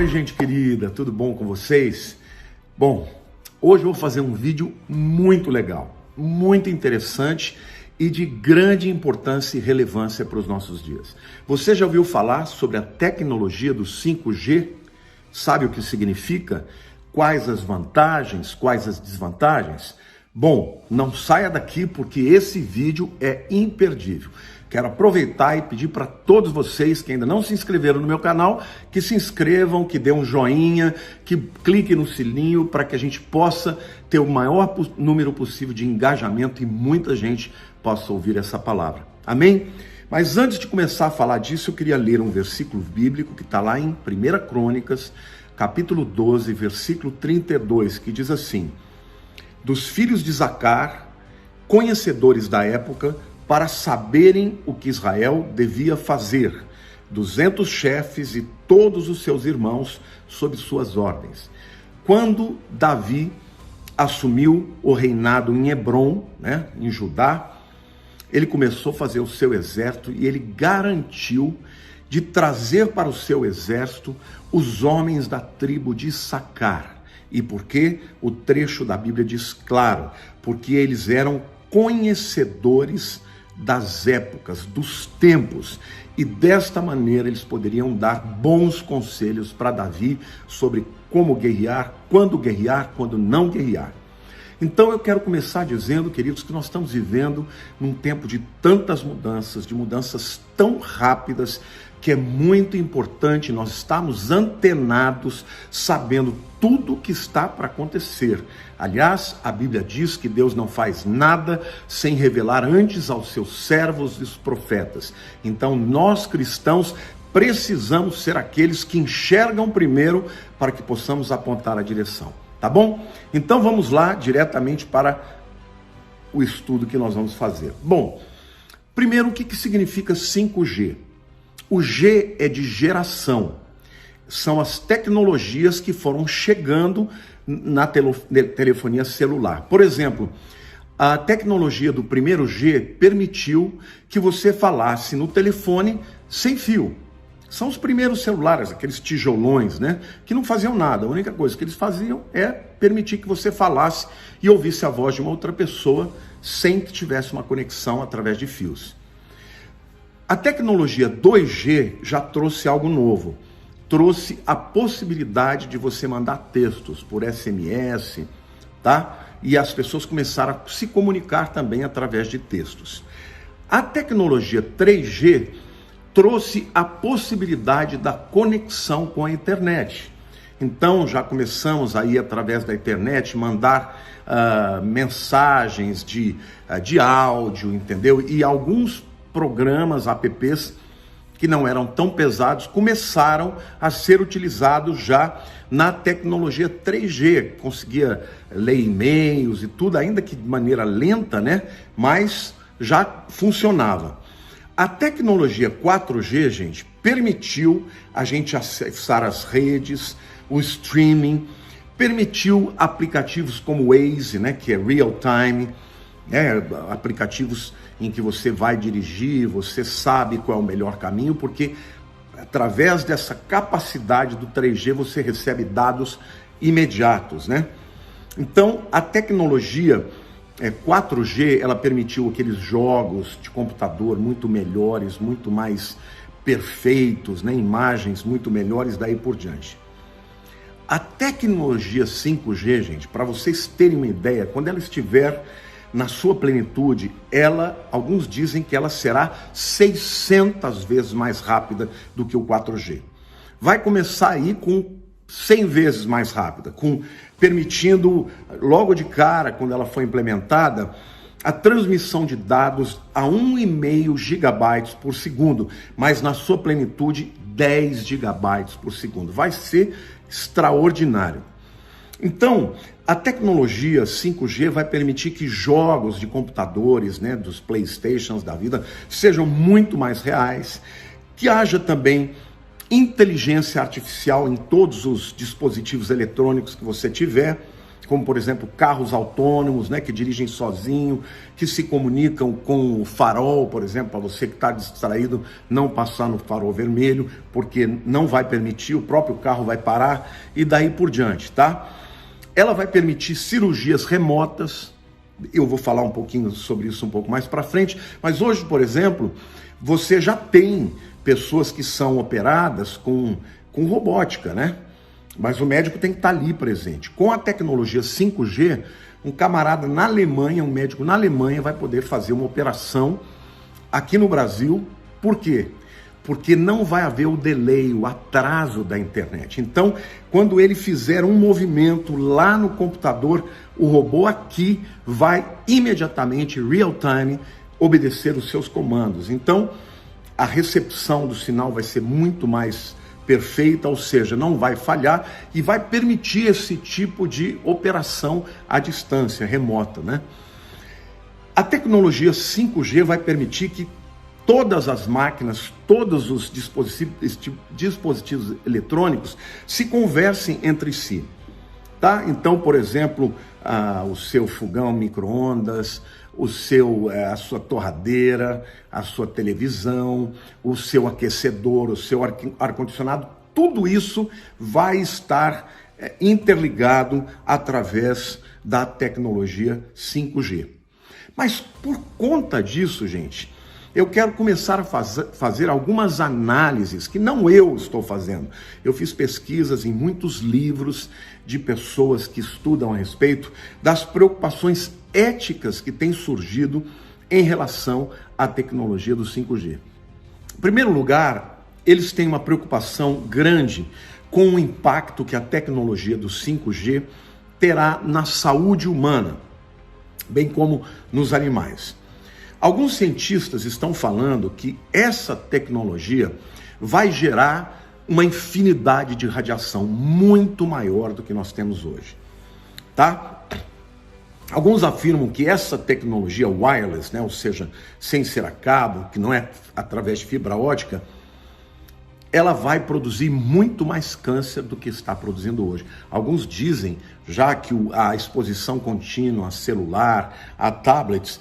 Oi, gente querida, tudo bom com vocês? Bom, hoje eu vou fazer um vídeo muito legal, muito interessante e de grande importância e relevância para os nossos dias. Você já ouviu falar sobre a tecnologia do 5G? Sabe o que significa? Quais as vantagens, quais as desvantagens? Bom, não saia daqui porque esse vídeo é imperdível. Quero aproveitar e pedir para todos vocês que ainda não se inscreveram no meu canal, que se inscrevam, que dê um joinha, que clique no sininho para que a gente possa ter o maior número possível de engajamento e muita gente possa ouvir essa palavra. Amém? Mas antes de começar a falar disso, eu queria ler um versículo bíblico que está lá em 1 Crônicas, capítulo 12, versículo 32, que diz assim: dos filhos de Zacar, conhecedores da época, para saberem o que Israel devia fazer, 200 chefes e todos os seus irmãos sob suas ordens. Quando Davi assumiu o reinado em Hebrom, em Judá, ele começou a fazer o seu exército e ele garantiu de trazer para o seu exército os homens da tribo de Issacar. E por quê? O trecho da Bíblia diz claro, porque eles eram conhecedores das épocas, dos tempos, e desta maneira eles poderiam dar bons conselhos para Davi sobre como guerrear, quando não guerrear. Então eu quero começar dizendo, queridos, que nós estamos vivendo num tempo de tantas mudanças, de mudanças tão rápidas, que é muito importante nós estarmos antenados, sabendo tudo o que está para acontecer. Aliás, a Bíblia diz que Deus não faz nada sem revelar antes aos seus servos e os profetas. Então nós cristãos precisamos ser aqueles que enxergam primeiro para que possamos apontar a direção. Tá bom? Então vamos lá diretamente para o estudo que nós vamos fazer. Bom, primeiro, o que significa 5G? O G é de geração. São as tecnologias que foram chegando na telefonia celular. Por exemplo, a tecnologia do primeiro G permitiu que você falasse no telefone sem fio. São os primeiros celulares, aqueles tijolões, que não faziam nada. A única coisa que eles faziam é permitir que você falasse e ouvisse a voz de uma outra pessoa sem que tivesse uma conexão através de fios. A tecnologia 2G já trouxe algo novo. Trouxe a possibilidade de você mandar textos por SMS, tá? E as pessoas começaram a se comunicar também através de textos. A tecnologia 3G trouxe a possibilidade da conexão com a internet. Então já começamos aí através da internet mandar mensagens de áudio, entendeu? E alguns programas, apps, que não eram tão pesados, começaram a ser utilizados já na tecnologia 3G. Conseguia ler e-mails e tudo, ainda que de maneira lenta, mas já funcionava. A tecnologia 4G, gente, permitiu a gente acessar as redes, o streaming, permitiu aplicativos como o Waze, que é real time, aplicativos em que você vai dirigir, você sabe qual é o melhor caminho, porque através dessa capacidade do 3G você recebe dados imediatos, Então, a tecnologia 4G, ela permitiu aqueles jogos de computador muito melhores, muito mais perfeitos, imagens muito melhores, daí por diante. A tecnologia 5G, gente, para vocês terem uma ideia, quando ela estiver na sua plenitude, alguns dizem que ela será 600 vezes mais rápida do que o 4G. Vai começar aí com 100 vezes mais rápida, permitindo logo de cara, quando ela for implementada, a transmissão de dados a 1,5 gigabytes por segundo, mas na sua plenitude 10 gigabytes por segundo. Vai ser extraordinário. Então, a tecnologia 5G vai permitir que jogos de computadores, dos PlayStations da vida, sejam muito mais reais, que haja também inteligência artificial em todos os dispositivos eletrônicos que você tiver, como por exemplo carros autônomos, né, que dirigem sozinho, que se comunicam com o farol, por exemplo, para você que está distraído não passar no farol vermelho, porque não vai permitir, o próprio carro vai parar e daí por diante, tá? Ela vai permitir cirurgias remotas. Eu vou falar um pouquinho sobre isso um pouco mais para frente, mas hoje, por exemplo, você já tem pessoas que são operadas com robótica, né? Mas o médico tem que estar ali presente. Com a tecnologia 5G, um camarada na Alemanha, um médico na Alemanha vai poder fazer uma operação aqui no Brasil. Por quê? Porque não vai haver o delay, o atraso da internet. Então, quando ele fizer um movimento lá no computador, o robô aqui vai imediatamente, real time, obedecer os seus comandos. Então, a recepção do sinal vai ser muito mais perfeita, ou seja, não vai falhar e vai permitir esse tipo de operação à distância, remota, né? A tecnologia 5G vai permitir que todas as máquinas, todos os dispositivos eletrônicos se conversem entre si, tá? Então, por exemplo, o seu fogão micro-ondas, a sua torradeira, a sua televisão, o seu aquecedor, o seu ar-condicionado, tudo isso vai estar interligado através da tecnologia 5G. Mas por conta disso, gente, eu quero começar a fazer algumas análises que não eu estou fazendo. Eu fiz pesquisas em muitos livros de pessoas que estudam a respeito das preocupações éticas que têm surgido em relação à tecnologia do 5G. Em primeiro lugar, eles têm uma preocupação grande com o impacto que a tecnologia do 5G terá na saúde humana, bem como nos animais. Alguns cientistas estão falando que essa tecnologia vai gerar uma infinidade de radiação muito maior do que nós temos hoje, tá? Alguns afirmam que essa tecnologia wireless, né, ou seja, sem ser a cabo, que não é através de fibra ótica, ela vai produzir muito mais câncer do que está produzindo hoje. Alguns dizem já que a exposição contínua a celular, a tablets,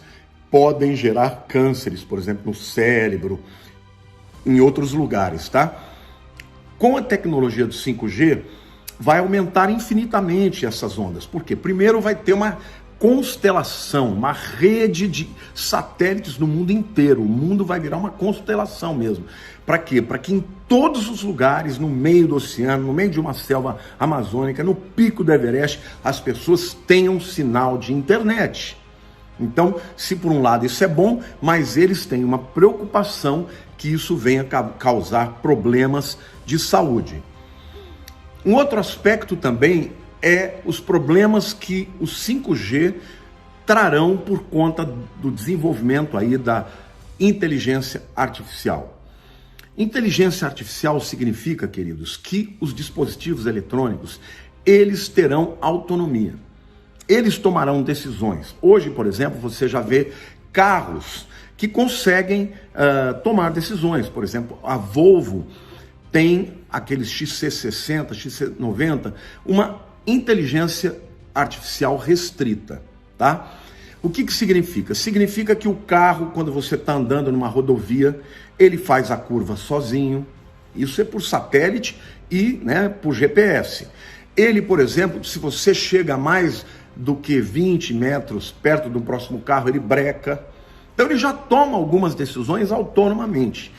podem gerar cânceres, por exemplo, no cérebro, em outros lugares, tá? Com a tecnologia do 5G, vai aumentar infinitamente essas ondas. Por quê? Primeiro vai ter uma constelação, uma rede de satélites no mundo inteiro. O mundo vai virar uma constelação mesmo. Para quê? Para que em todos os lugares, no meio do oceano, no meio de uma selva amazônica, no pico do Everest, as pessoas tenham sinal de internet. Então, se por um lado isso é bom, mas eles têm uma preocupação que isso venha causar problemas de saúde. Um outro aspecto também é os problemas que o 5G trarão por conta do desenvolvimento aí da inteligência artificial. Inteligência artificial significa, queridos, que os dispositivos eletrônicos, eles terão autonomia. Eles tomarão decisões. Hoje, por exemplo, você já vê carros que conseguem tomar decisões. Por exemplo, a Volvo tem aqueles XC60, XC90, uma inteligência artificial restrita, tá? O que significa? Significa que o carro, quando você está andando numa rodovia, ele faz a curva sozinho. Isso é por satélite e, né, por GPS. Ele, por exemplo, se você chega mais do que 20 metros perto do próximo carro, ele breca. Então ele já toma algumas decisões autonomamente.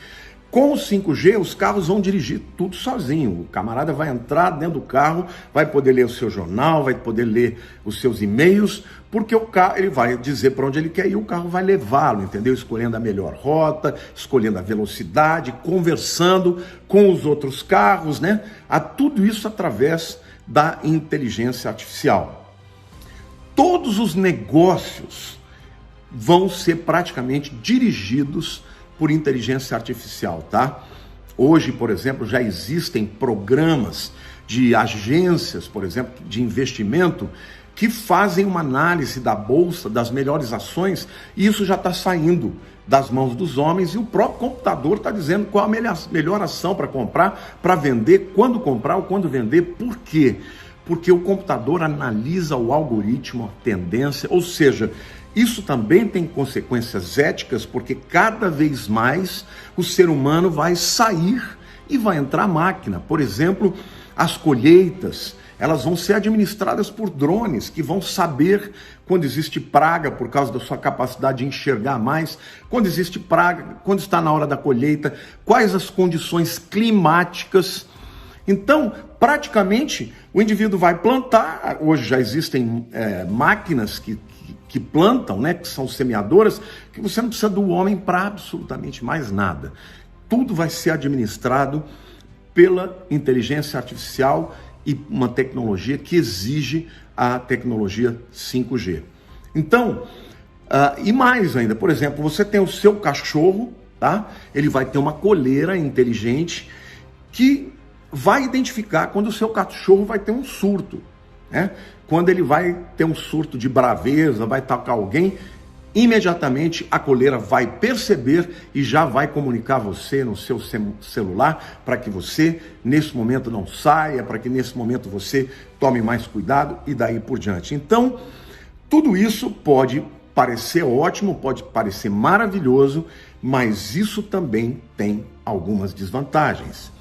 Com o 5G, os carros vão dirigir tudo sozinho. O camarada vai entrar dentro do carro, vai poder ler o seu jornal, vai poder ler os seus e-mails, porque o carro, ele vai dizer para onde ele quer ir, o carro vai levá-lo, entendeu? Escolhendo a melhor rota, escolhendo a velocidade, conversando com os outros carros, né? A tudo isso através da inteligência artificial. Todos os negócios vão ser praticamente dirigidos por inteligência artificial, tá? Hoje, por exemplo, já existem programas de agências, por exemplo, de investimento, que fazem uma análise da bolsa, das melhores ações, e isso já está saindo das mãos dos homens, e o próprio computador está dizendo qual a melhor ação para comprar, para vender, quando comprar ou quando vender. Por quê? porque o computador analisa o algoritmo, a tendência, ou seja, isso também tem consequências éticas, porque cada vez mais o ser humano vai sair e vai entrar a máquina. Por exemplo, as colheitas, elas vão ser administradas por drones, que vão saber quando existe praga por causa da sua capacidade de enxergar mais, quando existe praga, quando está na hora da colheita, quais as condições climáticas. Então, praticamente, o indivíduo vai plantar. Hoje já existem máquinas que plantam, né, que são semeadoras, que você não precisa do homem para absolutamente mais nada. Tudo vai ser administrado pela inteligência artificial e uma tecnologia que exige a tecnologia 5G. Então, e mais ainda, por exemplo, você tem o seu cachorro, tá? Ele vai ter uma coleira inteligente que vai identificar quando o seu cachorro vai ter um surto, né? Quando ele vai ter um surto de braveza, vai atacar alguém, imediatamente a coleira vai perceber e já vai comunicar a você no seu celular para que você, nesse momento, não saia, para que nesse momento você tome mais cuidado e daí por diante. Então, tudo isso pode parecer ótimo, pode parecer maravilhoso, mas isso também tem algumas desvantagens.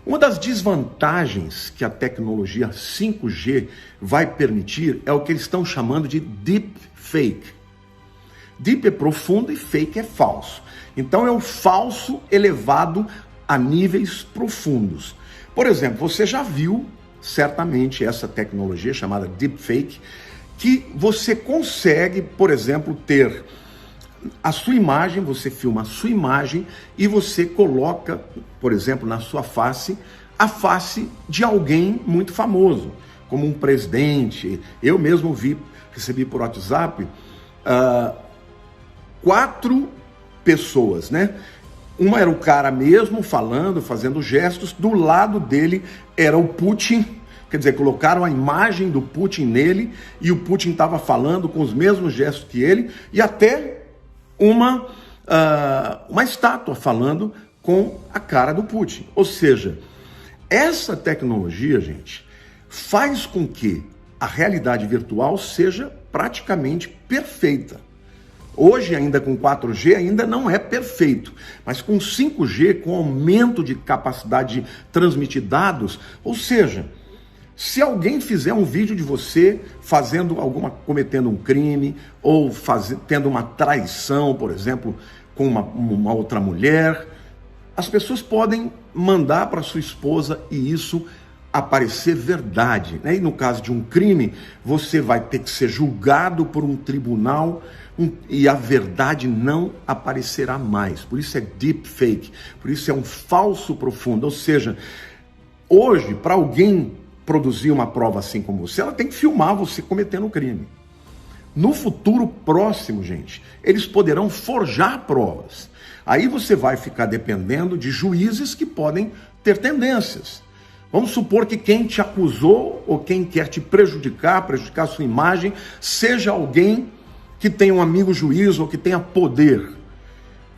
Uma das desvantagens que a tecnologia 5G vai permitir é o que eles estão chamando de deepfake. Deep é profundo e fake é falso. Então é um falso elevado a níveis profundos. Por exemplo, você já viu certamente essa tecnologia chamada deepfake, que você consegue, por exemplo, ter a sua imagem, você filma a sua imagem e você coloca, por exemplo, na sua face, a face de alguém muito famoso, como um presidente. Eu mesmo recebi por WhatsApp 4 pessoas, né? Uma era o cara mesmo falando, fazendo gestos, do lado dele era o Putin, quer dizer, colocaram a imagem do Putin nele e o Putin estava falando com os mesmos gestos que ele e até uma estátua falando com a cara do Putin. Ou seja, essa tecnologia, gente, faz com que a realidade virtual seja praticamente perfeita. Hoje, ainda com 4G, ainda não é perfeito, mas com 5G, com aumento de capacidade de transmitir dados, ou seja, se alguém fizer um vídeo de você cometendo um crime ou tendo uma traição, por exemplo, com uma outra mulher, as pessoas podem mandar para sua esposa e isso aparecer verdade, né? E no caso de um crime, você vai ter que ser julgado por um tribunal e a verdade não aparecerá mais. Por isso é deepfake, por isso é um falso profundo. Ou seja, hoje, para alguém produzir uma prova assim como você, ela tem que filmar você cometendo um crime. No futuro próximo, gente, eles poderão forjar provas. Aí você vai ficar dependendo de juízes que podem ter tendências. Vamos supor que quem te acusou ou quem quer te prejudicar a sua imagem, seja alguém que tenha um amigo juiz ou que tenha poder.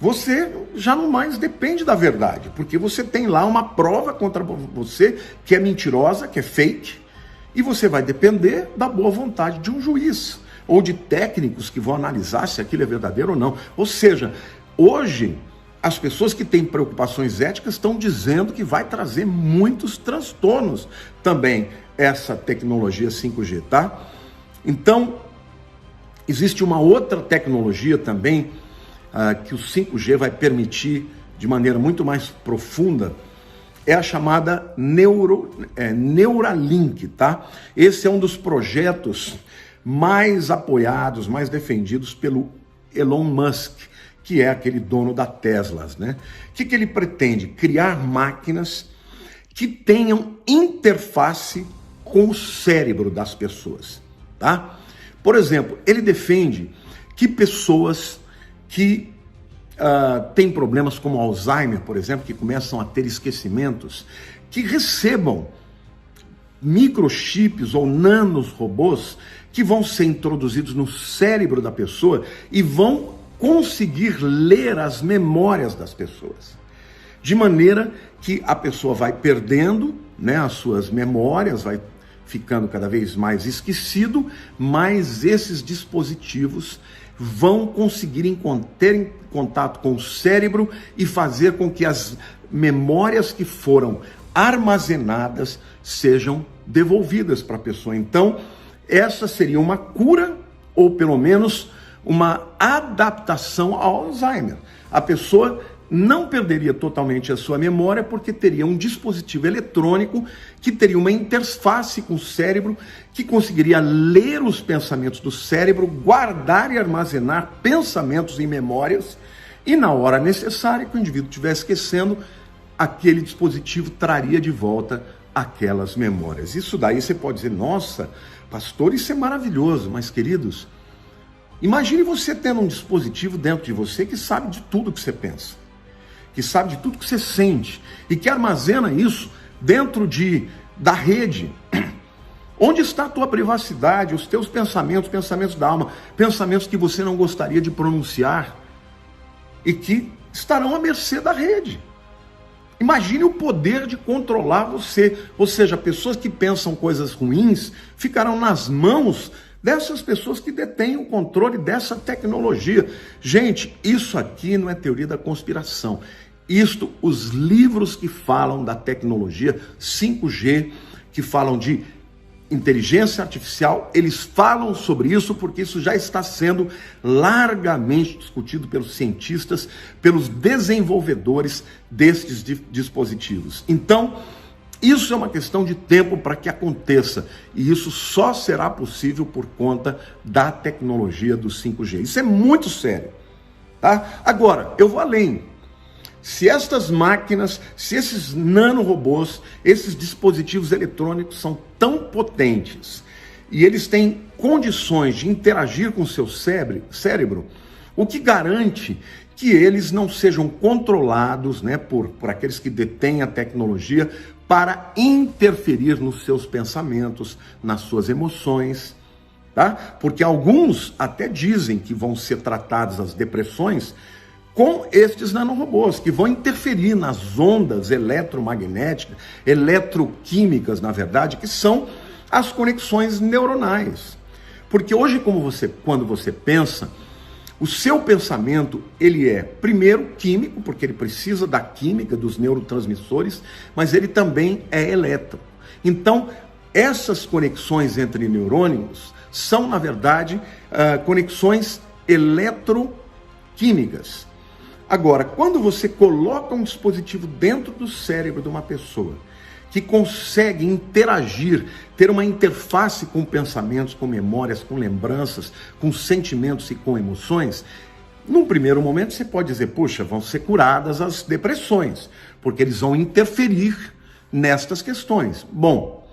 Você já não mais depende da verdade, porque você tem lá uma prova contra você que é mentirosa, que é fake, e você vai depender da boa vontade de um juiz ou de técnicos que vão analisar se aquilo é verdadeiro ou não. Ou seja, hoje as pessoas que têm preocupações éticas estão dizendo que vai trazer muitos transtornos também essa tecnologia 5G, tá? Então, existe uma outra tecnologia também que o 5G vai permitir de maneira muito mais profunda, é a chamada Neuralink, tá? Esse é um dos projetos mais apoiados, mais defendidos pelo Elon Musk, que é aquele dono da Tesla, né? O que ele pretende? Criar máquinas que tenham interface com o cérebro das pessoas, tá? Por exemplo, ele defende que pessoas que têm problemas como Alzheimer, por exemplo, que começam a ter esquecimentos, que recebam microchips ou nanorobôs que vão ser introduzidos no cérebro da pessoa e vão conseguir ler as memórias das pessoas, de maneira que a pessoa vai perdendo, né, as suas memórias, vai ficando cada vez mais esquecido, mais esses dispositivos vão conseguir ter em contato com o cérebro e fazer com que as memórias que foram armazenadas sejam devolvidas para a pessoa. Então, essa seria uma cura, ou pelo menos uma adaptação ao Alzheimer. A pessoa não perderia totalmente a sua memória, porque teria um dispositivo eletrônico que teria uma interface com o cérebro, que conseguiria ler os pensamentos do cérebro, guardar e armazenar pensamentos em memórias, e na hora necessária que o indivíduo estivesse esquecendo, aquele dispositivo traria de volta aquelas memórias. Isso daí você pode dizer, nossa, pastor, isso é maravilhoso, mas queridos, imagine você tendo um dispositivo dentro de você que sabe de tudo que você pensa, que sabe de tudo que você sente e que armazena isso dentro da rede. Onde está a tua privacidade, os teus pensamentos, pensamentos da alma, pensamentos que você não gostaria de pronunciar e que estarão à mercê da rede. Imagine o poder de controlar você, ou seja, pessoas que pensam coisas ruins ficarão nas mãos dessas pessoas que detêm o controle dessa tecnologia. Gente, isso aqui não é teoria da conspiração. Isto, os livros que falam da tecnologia 5G, que falam de inteligência artificial, eles falam sobre isso porque isso já está sendo largamente discutido pelos cientistas, pelos desenvolvedores destes dispositivos. Então, isso é uma questão de tempo para que aconteça, e isso só será possível por conta da tecnologia do 5G. Isso é muito sério, tá? Agora, eu vou além. Se estas máquinas, se esses nanorobôs, esses dispositivos eletrônicos são tão potentes e eles têm condições de interagir com o seu cérebro, o que garante que eles não sejam controlados, né, por aqueles que detêm a tecnologia para interferir nos seus pensamentos, nas suas emoções, tá? Porque alguns até dizem que vão ser tratadas as depressões com estes nanorobôs, que vão interferir nas ondas eletromagnéticas, eletroquímicas, na verdade, que são as conexões neuronais. Porque hoje, quando você pensa, o seu pensamento, ele é, primeiro, químico, porque ele precisa da química, dos neurotransmissores, mas ele também é elétrico. Então, essas conexões entre neurônios são, na verdade, conexões eletroquímicas. Agora, quando você coloca um dispositivo dentro do cérebro de uma pessoa que consegue interagir, ter uma interface com pensamentos, com memórias, com lembranças, com sentimentos e com emoções, num primeiro momento você pode dizer, puxa, vão ser curadas as depressões, porque eles vão interferir nestas questões. Bom,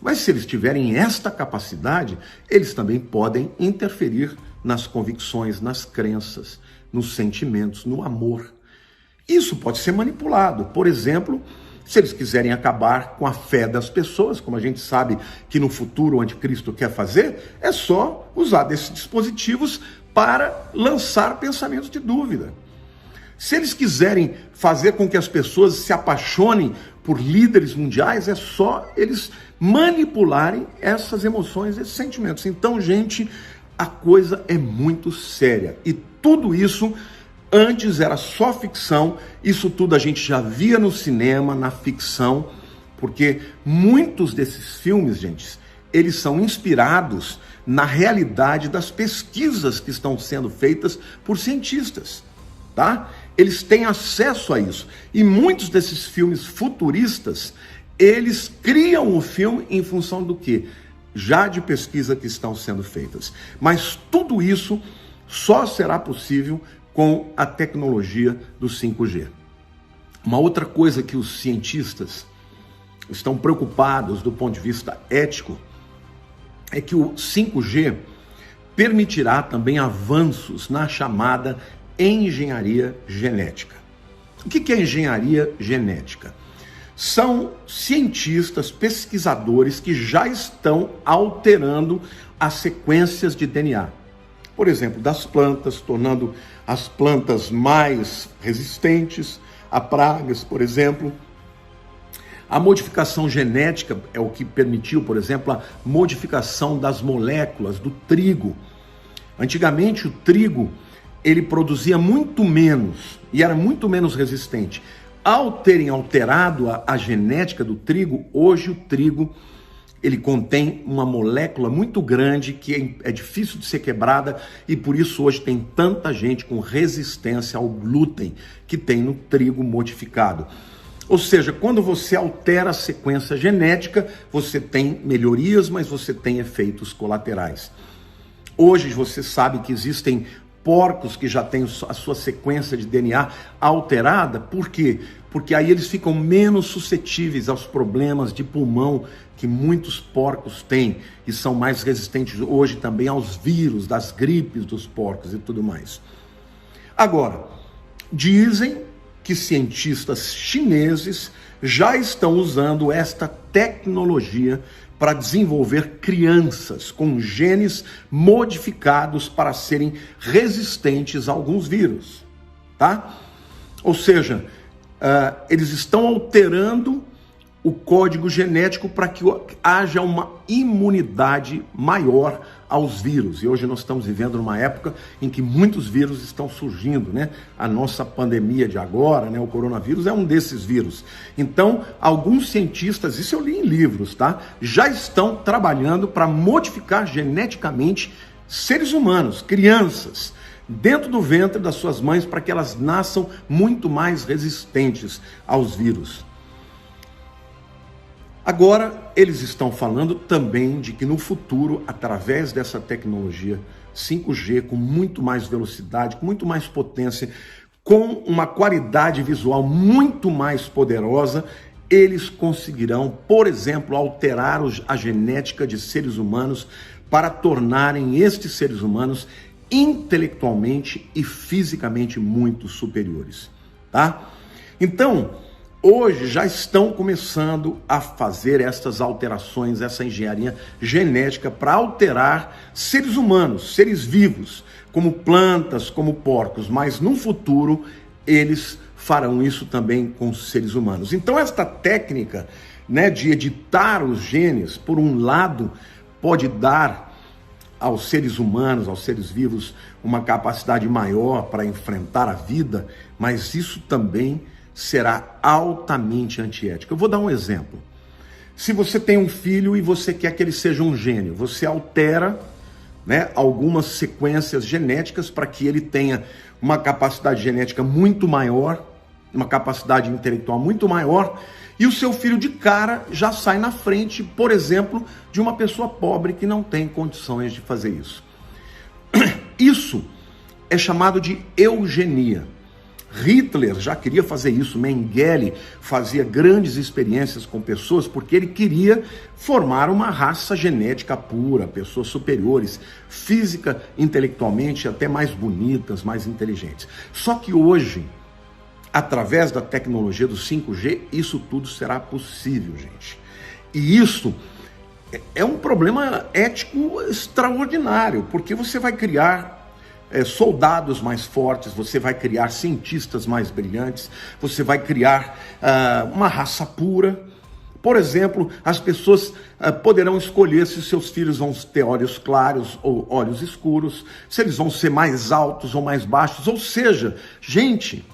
mas se eles tiverem esta capacidade, eles também podem interferir nas convicções, nas crenças, nos sentimentos, no amor. Isso pode ser manipulado. Por exemplo, se eles quiserem acabar com a fé das pessoas, como a gente sabe que no futuro o anticristo quer fazer, é só usar desses dispositivos para lançar pensamentos de dúvida. Se eles quiserem fazer com que as pessoas se apaixonem por líderes mundiais, é só eles manipularem essas emoções, esses sentimentos. Então, gente, a coisa é muito séria. E tudo isso antes era só ficção, isso tudo a gente já via no cinema, na ficção, porque muitos desses filmes, gente, eles são inspirados na realidade das pesquisas que estão sendo feitas por cientistas, tá? Eles têm acesso a isso. E muitos desses filmes futuristas, eles criam o filme em função do quê? Já de pesquisa que estão sendo feitas. Mas tudo isso só será possível com a tecnologia do 5G. Uma outra coisa que os cientistas estão preocupados do ponto de vista ético é que o 5G permitirá também avanços na chamada engenharia genética. O que é engenharia genética? São cientistas, pesquisadores que já estão alterando as sequências de DNA. Por exemplo, das plantas, tornando as plantas mais resistentes a pragas, por exemplo. A modificação genética é o que permitiu, por exemplo, a modificação das moléculas do trigo. Antigamente o trigo, ele produzia muito menos e era muito menos resistente. Ao terem alterado a genética do trigo, hoje o trigo ele contém uma molécula muito grande que é difícil de ser quebrada e por isso hoje tem tanta gente com resistência ao glúten que tem no trigo modificado. Ou seja, quando você altera a sequência genética, você tem melhorias, mas você tem efeitos colaterais. Hoje você sabe que existem porcos que já têm a sua sequência de DNA alterada. Por quê? Porque aí eles ficam menos suscetíveis aos problemas de pulmão que muitos porcos têm e são mais resistentes hoje também aos vírus, das gripes dos porcos e tudo mais. Agora, dizem que cientistas chineses já estão usando esta tecnologia para desenvolver crianças com genes modificados para serem resistentes a alguns vírus, tá? Ou seja, eles estão alterando o código genético para que haja uma imunidade maior aos vírus. E hoje nós estamos vivendo numa época em que muitos vírus estão surgindo, né? A nossa pandemia de agora, né? O coronavírus é um desses vírus. Então, alguns cientistas, isso eu li em livros, tá? Já estão trabalhando para modificar geneticamente seres humanos, crianças, dentro do ventre das suas mães para que elas nasçam muito mais resistentes aos vírus. Agora, eles estão falando também de que no futuro, através dessa tecnologia 5G, com muito mais velocidade, com muito mais potência, com uma qualidade visual muito mais poderosa, eles conseguirão, por exemplo, alterar a genética de seres humanos para tornarem estes seres humanos intelectualmente e fisicamente muito superiores, tá? Então, hoje já estão começando a fazer essas alterações, essa engenharia genética para alterar seres humanos, seres vivos, como plantas, como porcos, mas no futuro eles farão isso também com os seres humanos. Então esta técnica, né, de editar os genes, por um lado, pode dar aos seres humanos, aos seres vivos, uma capacidade maior para enfrentar a vida, mas isso também será altamente antiético. Eu vou dar um exemplo. Se você tem um filho e você quer que ele seja um gênio, você altera, né, algumas sequências genéticas para que ele tenha uma capacidade genética muito maior, uma capacidade intelectual muito maior, e o seu filho de cara já sai na frente, por exemplo, de uma pessoa pobre que não tem condições de fazer isso. Isso é chamado de eugenia. Hitler já queria fazer isso, Mengele fazia grandes experiências com pessoas porque ele queria formar uma raça genética pura, pessoas superiores, física, intelectualmente até mais bonitas, mais inteligentes. Só que hoje, através da tecnologia do 5G, isso tudo será possível, gente. E isso é um problema ético extraordinário, porque você vai criar soldados mais fortes, você vai criar cientistas mais brilhantes, você vai criar uma raça pura. Por exemplo, as pessoas poderão escolher se seus filhos vão ter olhos claros ou olhos escuros, se eles vão ser mais altos ou mais baixos. Ou seja, gente,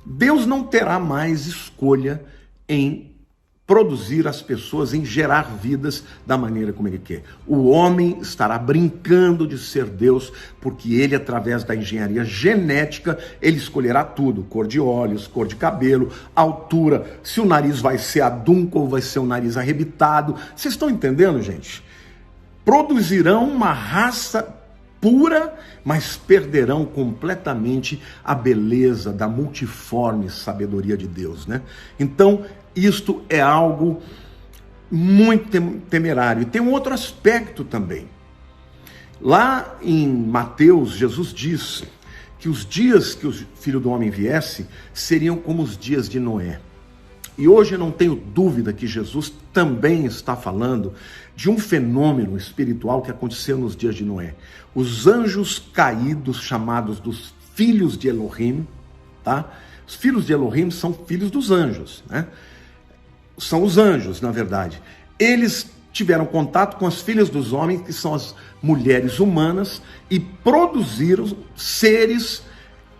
Deus não terá mais escolha em produzir as pessoas, em gerar vidas da maneira como ele quer. O homem estará brincando de ser Deus, porque ele, através da engenharia genética, ele escolherá tudo: cor de olhos, cor de cabelo, altura, se o nariz vai ser adunco ou vai ser um nariz arrebitado. Vocês estão entendendo, gente? Produzirão uma raça pura, mas perderão completamente a beleza da multiforme sabedoria de Deus, né? Então, isto é algo muito temerário. E tem um outro aspecto também. Lá em Mateus, Jesus diz que os dias que o Filho do Homem viesse seriam como os dias de Noé. E hoje eu não tenho dúvida que Jesus também está falando de um fenômeno espiritual que aconteceu nos dias de Noé. Os anjos caídos, chamados dos filhos de Elohim, tá? Os filhos de Elohim são filhos dos anjos, né? são os anjos, na verdade. Eles tiveram contato com as filhas dos homens, que são as mulheres humanas, e produziram seres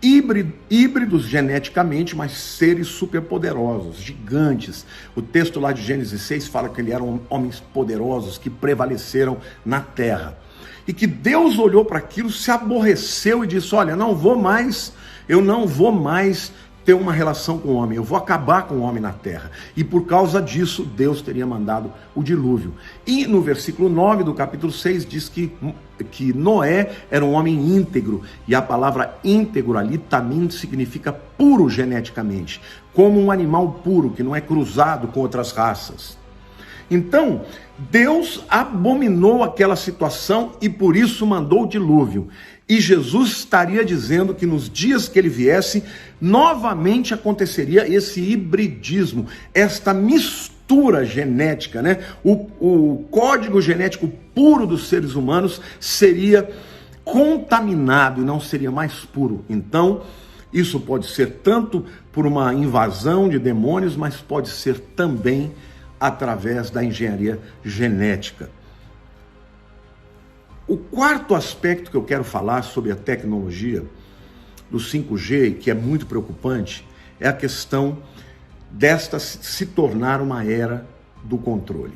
híbridos geneticamente, mas seres superpoderosos, gigantes. O texto lá de Gênesis 6 fala que eles eram homens poderosos que prevaleceram na terra. E que Deus olhou para aquilo, se aborreceu e disse: olha, eu não vou mais ter uma relação com o homem, eu vou acabar com o homem na terra. E por causa disso, Deus teria mandado o dilúvio. E no versículo 9 do capítulo 6 diz que Noé era um homem íntegro, e a palavra íntegro ali também significa puro geneticamente, como um animal puro, que não é cruzado com outras raças. Então, Deus abominou aquela situação e por isso mandou o dilúvio. E Jesus estaria dizendo que nos dias que ele viesse, novamente aconteceria esse hibridismo, esta mistura genética, né? O código genético puro dos seres humanos seria contaminado e não seria mais puro. Então, isso pode ser tanto por uma invasão de demônios, mas pode ser também através da engenharia genética. O quarto aspecto que eu quero falar sobre a tecnologia do 5G, que é muito preocupante, é a questão desta se tornar uma era do controle.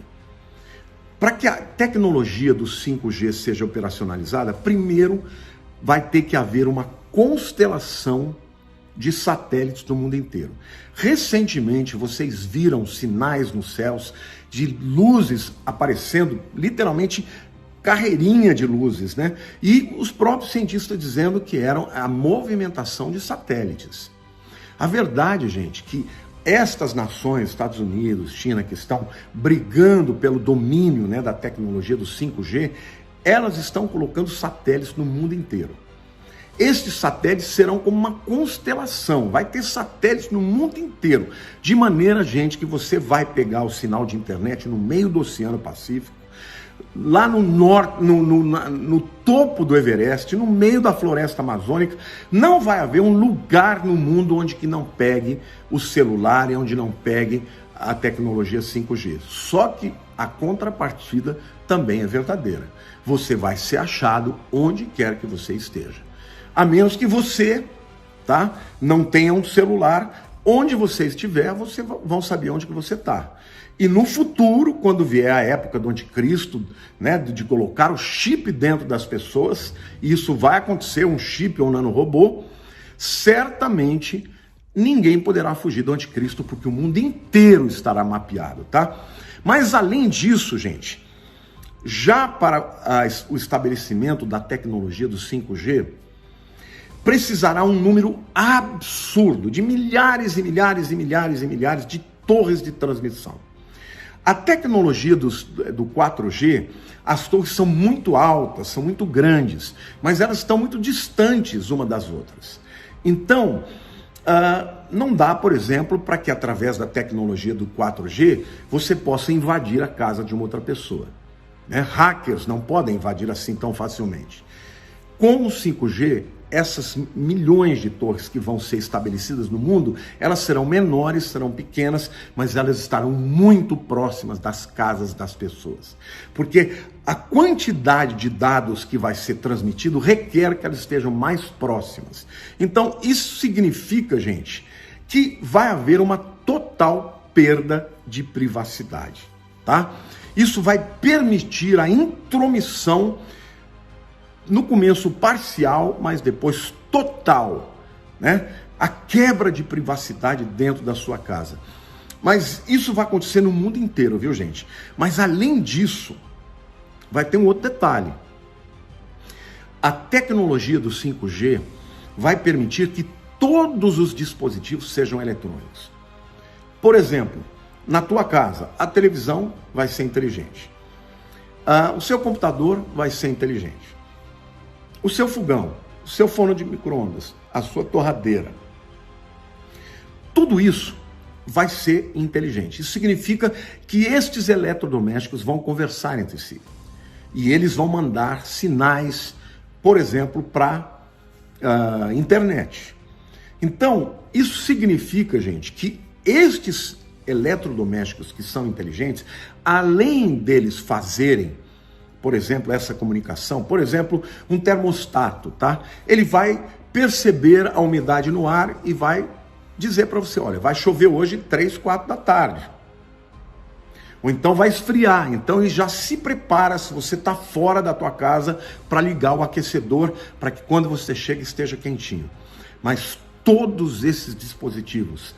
Para que a tecnologia do 5G seja operacionalizada, primeiro vai ter que haver uma constelação de satélites do mundo inteiro. Recentemente, vocês viram sinais nos céus de luzes aparecendo, literalmente carreirinha de luzes, né? E os próprios cientistas dizendo que eram a movimentação de satélites. A verdade, gente, que estas nações, Estados Unidos, China, que estão brigando pelo domínio, né, da tecnologia do 5G, elas estão colocando satélites no mundo inteiro. Estes satélites serão como uma constelação, vai ter satélites no mundo inteiro, de maneira, gente, que você vai pegar o sinal de internet no meio do Oceano Pacífico, lá no norte, no topo do Everest, no meio da floresta amazônica. Não vai haver um lugar no mundo onde que não pegue o celular e onde não pegue a tecnologia 5G. Só que a contrapartida também é verdadeira. Você vai ser achado onde quer que você esteja. A menos que você, não tenha um celular, onde você estiver, vocês vão saber onde que você está. E no futuro, quando vier a época do anticristo, né, de colocar o chip dentro das pessoas, e isso vai acontecer, um chip ou um nanorobô, certamente ninguém poderá fugir do anticristo, porque o mundo inteiro estará mapeado, tá? Mas além disso, gente, já para o estabelecimento da tecnologia do 5G, precisará um número absurdo de milhares e milhares e milhares e milhares de torres de transmissão. A tecnologia do 4G, as torres são muito altas, são muito grandes, mas elas estão muito distantes uma das outras. Então, não dá, por exemplo, para que através da tecnologia do 4G você possa invadir a casa de uma outra pessoa, né? Hackers não podem invadir assim tão facilmente. Com o 5G, essas milhões de torres que vão ser estabelecidas no mundo, elas serão menores, serão pequenas, mas elas estarão muito próximas das casas das pessoas. Porque a quantidade de dados que vai ser transmitido requer que elas estejam mais próximas. Então, isso significa, gente, que vai haver uma total perda de privacidade, tá? Isso vai permitir a intromissão, no começo parcial, mas depois total, né? A quebra de privacidade dentro da sua casa. Mas isso vai acontecer no mundo inteiro, viu, gente? Mas além disso, vai ter um outro detalhe. A tecnologia do 5G vai permitir que todos os dispositivos sejam eletrônicos. Por exemplo, na tua casa, a televisão vai ser inteligente. O seu computador vai ser inteligente. O seu fogão, o seu forno de micro-ondas, a sua torradeira, tudo isso vai ser inteligente. Isso significa que estes eletrodomésticos vão conversar entre si. E eles vão mandar sinais, por exemplo, para a internet. Então, isso significa, gente, que estes eletrodomésticos que são inteligentes, além deles fazerem, por exemplo, essa comunicação, por exemplo, um termostato, tá? Ele vai perceber a umidade no ar e vai dizer para você, olha, vai chover hoje 3, 4 da tarde. Ou então vai esfriar, então ele já se prepara, se você está fora da tua casa, para ligar o aquecedor, para que quando você chega esteja quentinho. Mas todos esses dispositivos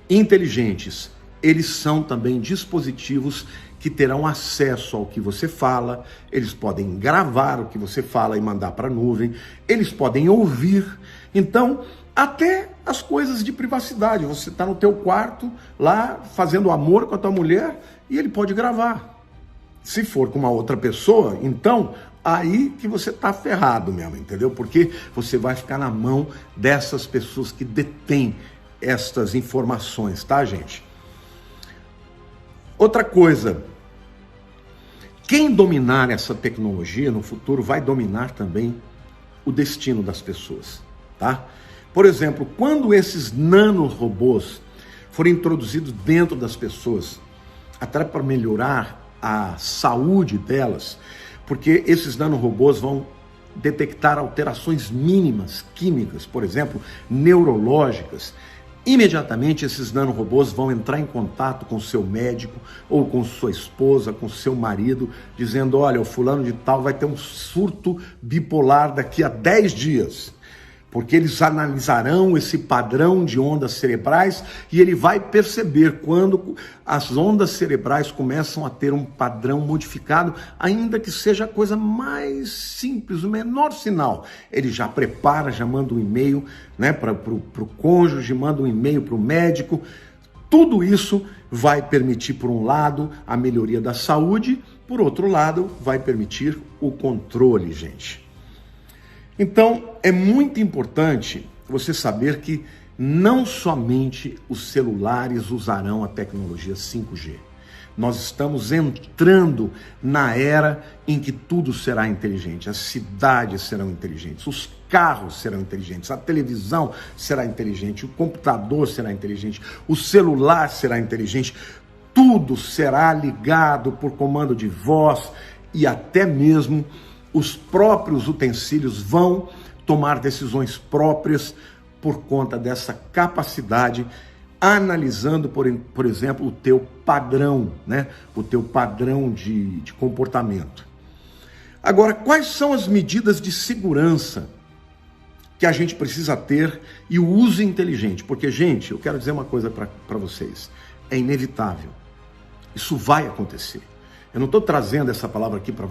inteligentes, eles são também dispositivos que terão acesso ao que você fala, eles podem gravar o que você fala e mandar para a nuvem, eles podem ouvir, então até as coisas de privacidade, você está no teu quarto lá fazendo amor com a tua mulher e ele pode gravar. Se for com uma outra pessoa, então aí que você está ferrado mesmo, entendeu? Porque você vai ficar na mão dessas pessoas que detêm estas informações, tá, gente? Outra coisa, quem dominar essa tecnologia no futuro vai dominar também o destino das pessoas, tá? Por exemplo, quando esses nanorobôs forem introduzidos dentro das pessoas, até para melhorar a saúde delas, porque esses nanorobôs vão detectar alterações mínimas químicas, por exemplo, neurológicas. Imediatamente esses nanorobôs vão entrar em contato com o seu médico ou com sua esposa, com seu marido, dizendo, olha, o fulano de tal vai ter um surto bipolar daqui a 10 dias. Porque eles analisarão esse padrão de ondas cerebrais e ele vai perceber quando as ondas cerebrais começam a ter um padrão modificado, ainda que seja a coisa mais simples, o menor sinal. Ele já prepara, já manda um e-mail, né, para o cônjuge, manda um e-mail para o médico. Tudo isso vai permitir, por um lado, a melhoria da saúde, por outro lado, vai permitir o controle, gente. Então, é muito importante você saber que não somente os celulares usarão a tecnologia 5G. Nós estamos entrando na era em que tudo será inteligente. As cidades serão inteligentes, os carros serão inteligentes, a televisão será inteligente, o computador será inteligente, o celular será inteligente. Tudo será ligado por comando de voz e até mesmo os próprios utensílios vão tomar decisões próprias por conta dessa capacidade, analisando, por exemplo, o teu padrão, né? O teu padrão de comportamento. Agora, quais são as medidas de segurança que a gente precisa ter e o uso inteligente? Porque, gente, eu quero dizer uma coisa para vocês, é inevitável, isso vai acontecer. Eu não estou trazendo essa palavra aqui para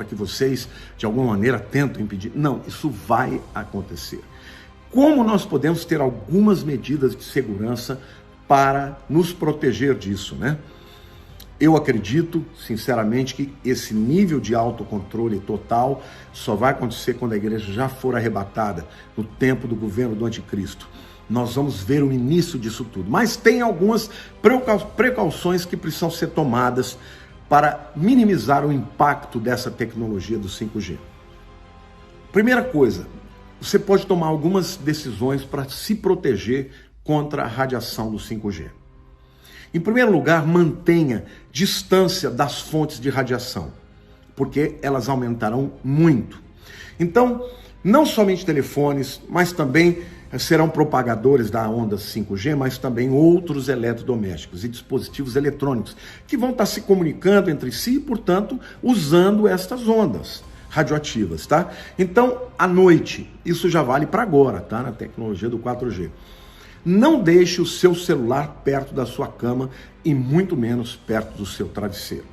que vocês, de alguma maneira, tentem impedir. Não, isso vai acontecer. Como nós podemos ter algumas medidas de segurança para nos proteger disso, né? Eu acredito, sinceramente, que esse nível de autocontrole total só vai acontecer quando a igreja já for arrebatada no tempo do governo do anticristo. Nós vamos ver o início disso tudo. Mas tem algumas precauções que precisam ser tomadas para minimizar o impacto dessa tecnologia do 5G. Primeira coisa, você pode tomar algumas decisões para se proteger contra a radiação do 5G. Em primeiro lugar, mantenha distância das fontes de radiação, porque elas aumentarão muito. Então, não somente telefones, mas também serão propagadores da onda 5G, mas também outros eletrodomésticos e dispositivos eletrônicos que vão estar se comunicando entre si e, portanto, usando estas ondas radioativas, tá? Então, à noite, isso já vale para agora, tá? Na tecnologia do 4G. Não deixe o seu celular perto da sua cama e muito menos perto do seu travesseiro,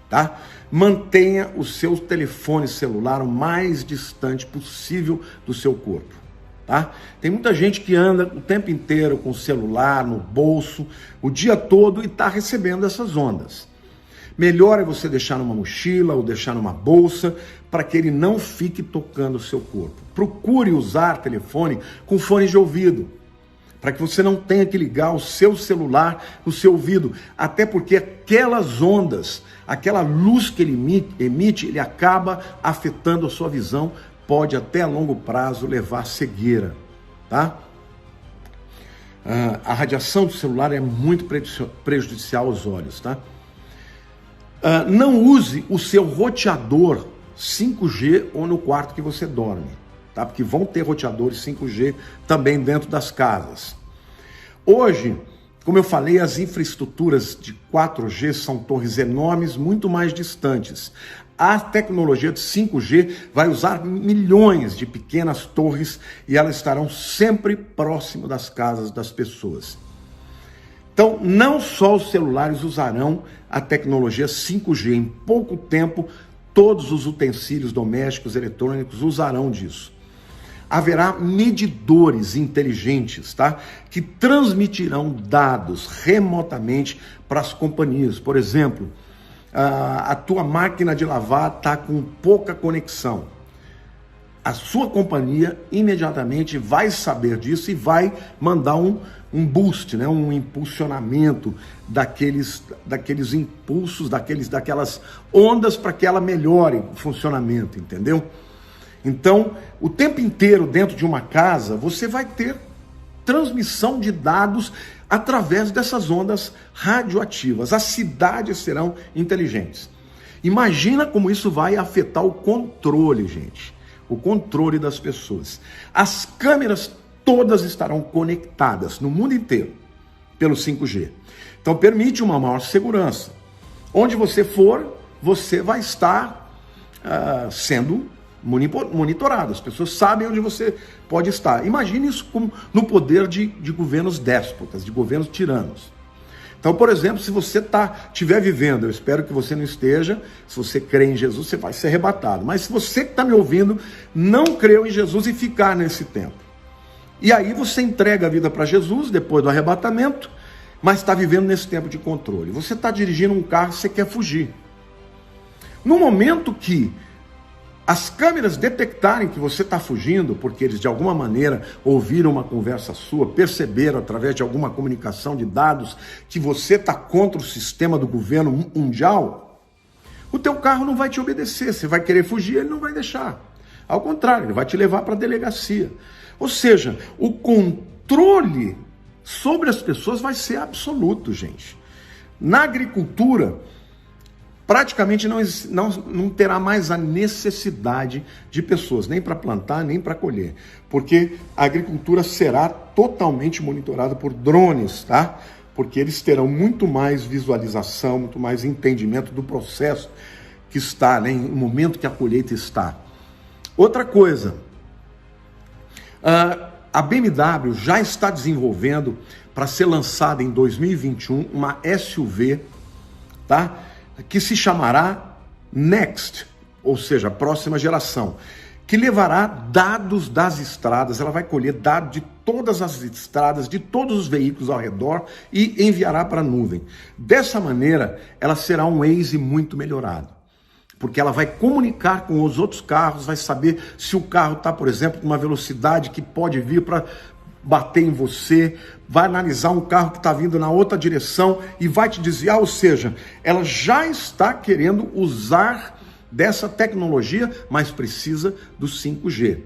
tá? Mantenha o seu telefone celular o mais distante possível do seu corpo. Tá? Tem muita gente que anda o tempo inteiro com o celular no bolso, o dia todo, e está recebendo essas ondas. Melhor é você deixar numa mochila ou deixar numa bolsa para que ele não fique tocando o seu corpo. Procure usar telefone com fone de ouvido, para que você não tenha que ligar o seu celular no seu ouvido, até porque aquelas ondas, aquela luz que ele emite, ele acaba afetando a sua visão, pode até a longo prazo levar à cegueira, tá? A radiação do celular é muito prejudicial aos olhos, tá? Não use o seu roteador 5G ou no quarto que você dorme, tá? Porque vão ter roteadores 5G também dentro das casas. Hoje, como eu falei, as infraestruturas de 4G são torres enormes, muito mais distantes. A tecnologia de 5G vai usar milhões de pequenas torres e elas estarão sempre próximo das casas das pessoas. Então, não só os celulares usarão a tecnologia 5G. Em pouco tempo, todos os utensílios domésticos, eletrônicos usarão disso. Haverá medidores inteligentes, tá? Que transmitirão dados remotamente para as companhias. Por exemplo, a tua máquina de lavar está com pouca conexão. A sua companhia imediatamente vai saber disso e vai mandar um boost, né? Um impulsionamento daqueles impulsos, daquelas ondas para que ela melhore o funcionamento, entendeu? Então, o tempo inteiro dentro de uma casa, você vai ter transmissão de dados através dessas ondas radioativas. As cidades serão inteligentes. Imagina como isso vai afetar o controle, gente. O controle das pessoas. As câmeras todas estarão conectadas no mundo inteiro pelo 5G. Então, permite uma maior segurança. Onde você for, você vai estar sendo monitorado, as pessoas sabem onde você pode estar. Imagine isso no poder de governos déspotas, de governos tiranos. Então, por exemplo, se você estiver vivendo, eu espero que você não esteja, se você crê em Jesus, você vai ser arrebatado. Mas se você que está me ouvindo não creu em Jesus e ficar nesse tempo, e aí você entrega a vida para Jesus depois do arrebatamento, mas está vivendo nesse tempo de controle. Você está dirigindo um carro e você quer fugir. No momento que as câmeras detectarem que você está fugindo, porque eles de alguma maneira ouviram uma conversa sua, perceberam através de alguma comunicação de dados que você está contra o sistema do governo mundial, o teu carro não vai te obedecer. Você vai querer fugir, ele não vai deixar. Ao contrário, ele vai te levar para a delegacia. Ou seja, o controle sobre as pessoas vai ser absoluto, gente. Na agricultura, praticamente não terá mais a necessidade de pessoas, nem para plantar, nem para colher, porque a agricultura será totalmente monitorada por drones, tá? Porque eles terão muito mais visualização, muito mais entendimento do processo que está, né, no momento que a colheita está. Outra coisa, a BMW já está desenvolvendo para ser lançada em 2021 uma SUV, tá? Que se chamará Next, ou seja, a próxima geração, que levará dados das estradas. Ela vai colher dados de todas as estradas, de todos os veículos ao redor e enviará para a nuvem. Dessa maneira, ela será um Waze muito melhorado, porque ela vai comunicar com os outros carros, vai saber se o carro está, por exemplo, com uma velocidade que pode vir para bater em você, vai analisar um carro que está vindo na outra direção e vai te desviar. Ou seja, ela já está querendo usar dessa tecnologia, mas precisa do 5G,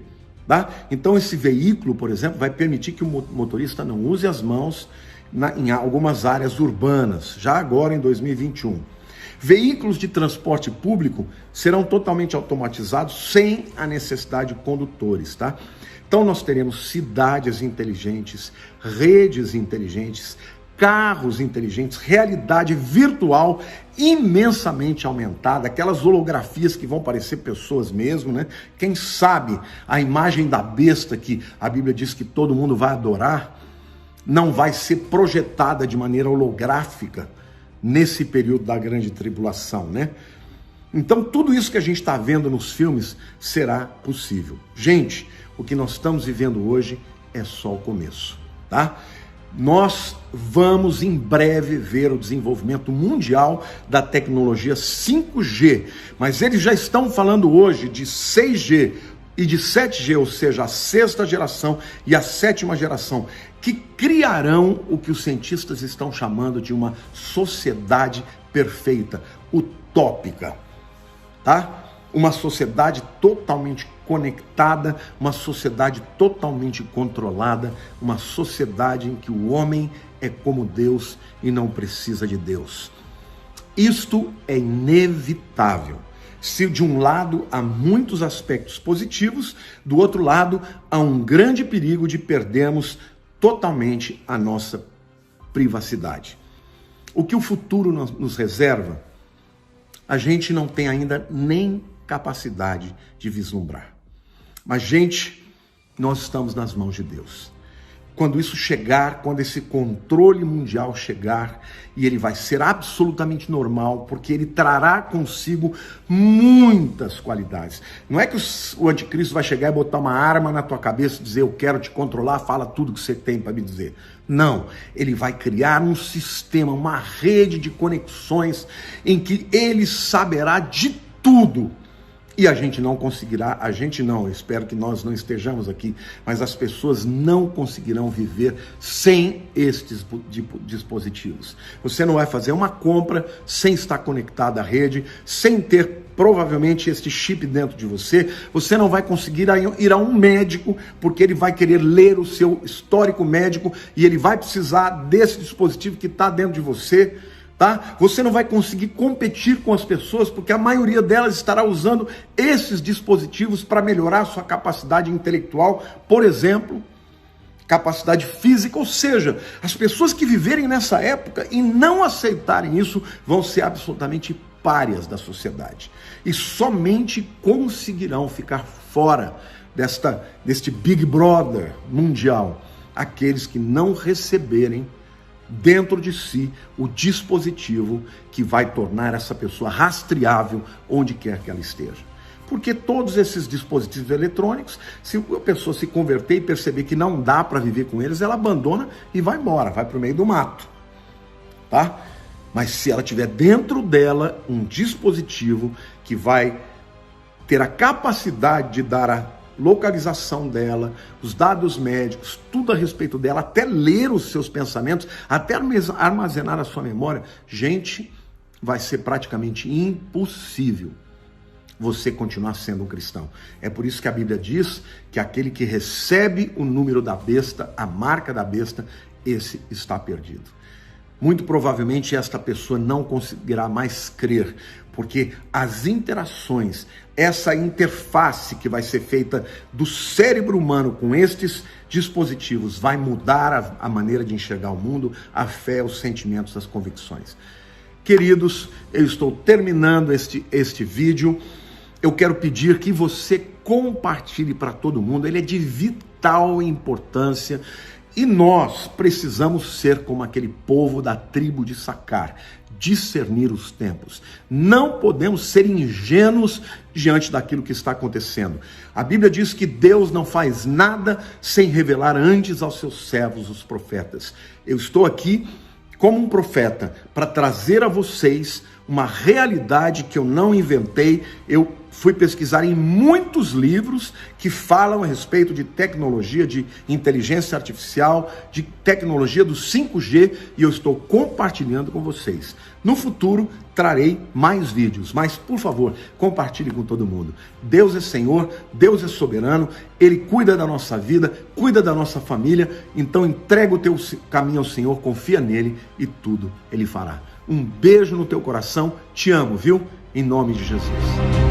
tá? Então esse veículo, por exemplo, vai permitir que o motorista não use as mãos em algumas áreas urbanas, já agora em 2021. Veículos de transporte público serão totalmente automatizados sem a necessidade de condutores, tá? Então nós teremos cidades inteligentes, redes inteligentes, carros inteligentes, realidade virtual imensamente aumentada, aquelas holografias que vão parecer pessoas mesmo, né? Quem sabe a imagem da besta que a Bíblia diz que todo mundo vai adorar, não vai ser projetada de maneira holográfica nesse período da grande tribulação, né? Então tudo isso que a gente está vendo nos filmes será possível. Gente, o que nós estamos vivendo hoje é só o começo, tá? Nós vamos em breve ver o desenvolvimento mundial da tecnologia 5G, mas eles já estão falando hoje de 6G e de 7G, ou seja, a sexta geração e a sétima geração, que criarão o que os cientistas estão chamando de uma sociedade perfeita, utópica, tá? uma sociedade totalmente conectada, uma sociedade totalmente controlada, uma sociedade em que o homem é como Deus e não precisa de Deus. Isto é inevitável. Se de um lado há muitos aspectos positivos, do outro lado há um grande perigo de perdermos totalmente a nossa privacidade. O que o futuro nos reserva, a gente não tem ainda nem capacidade de vislumbrar. Mas, gente, nós estamos nas mãos de Deus. Quando isso chegar, quando esse controle mundial chegar, e ele vai ser absolutamente normal, porque ele trará consigo muitas qualidades. Não é que o anticristo vai chegar e botar uma arma na tua cabeça e dizer, eu quero te controlar, fala tudo que você tem para me dizer. Não, ele vai criar um sistema, uma rede de conexões em que ele saberá de tudo. E a gente não conseguirá, eu espero que nós não estejamos aqui, mas as pessoas não conseguirão viver sem estes dispositivos. Você não vai fazer uma compra sem estar conectado à rede, sem ter provavelmente este chip dentro de você. Você não vai conseguir ir a um médico, porque ele vai querer ler o seu histórico médico e ele vai precisar desse dispositivo que está dentro de você. Tá? Você não vai conseguir competir com as pessoas, porque a maioria delas estará usando esses dispositivos para melhorar a sua capacidade intelectual, por exemplo, capacidade física. Ou seja, as pessoas que viverem nessa época e não aceitarem isso vão ser absolutamente párias da sociedade e somente conseguirão ficar fora deste Big Brother mundial aqueles que não receberem dentro de si o dispositivo que vai tornar essa pessoa rastreável onde quer que ela esteja. Porque todos esses dispositivos eletrônicos, se a pessoa se converter e perceber que não dá para viver com eles, ela abandona e vai embora, vai para o meio do mato, tá? Mas se ela tiver dentro dela um dispositivo que vai ter a capacidade de dar a localização dela, os dados médicos, tudo a respeito dela, até ler os seus pensamentos, até armazenar a sua memória, gente, vai ser praticamente impossível você continuar sendo um cristão. É por isso que a Bíblia diz que aquele que recebe o número da besta, a marca da besta, esse está perdido. Muito provavelmente esta pessoa não conseguirá mais crer, porque as interações, essa interface que vai ser feita do cérebro humano com estes dispositivos vai mudar a maneira de enxergar o mundo, a fé, os sentimentos, as convicções. Queridos, eu estou terminando este vídeo. Eu quero pedir que você compartilhe para todo mundo. Ele é de vital importância. E nós precisamos ser como aquele povo da tribo de Sacar, discernir os tempos. Não podemos ser ingênuos diante daquilo que está acontecendo. A Bíblia diz que Deus não faz nada sem revelar antes aos seus servos, os profetas. Eu estou aqui como um profeta para trazer a vocês uma realidade que eu não inventei. Eu fui pesquisar em muitos livros que falam a respeito de tecnologia, de inteligência artificial, de tecnologia do 5G, e eu estou compartilhando com vocês. No futuro, trarei mais vídeos, mas, por favor, compartilhe com todo mundo. Deus é Senhor, Deus é soberano, Ele cuida da nossa vida, cuida da nossa família, então entrega o teu caminho ao Senhor, confia nele e tudo Ele fará. Um beijo no teu coração, te amo, viu? Em nome de Jesus.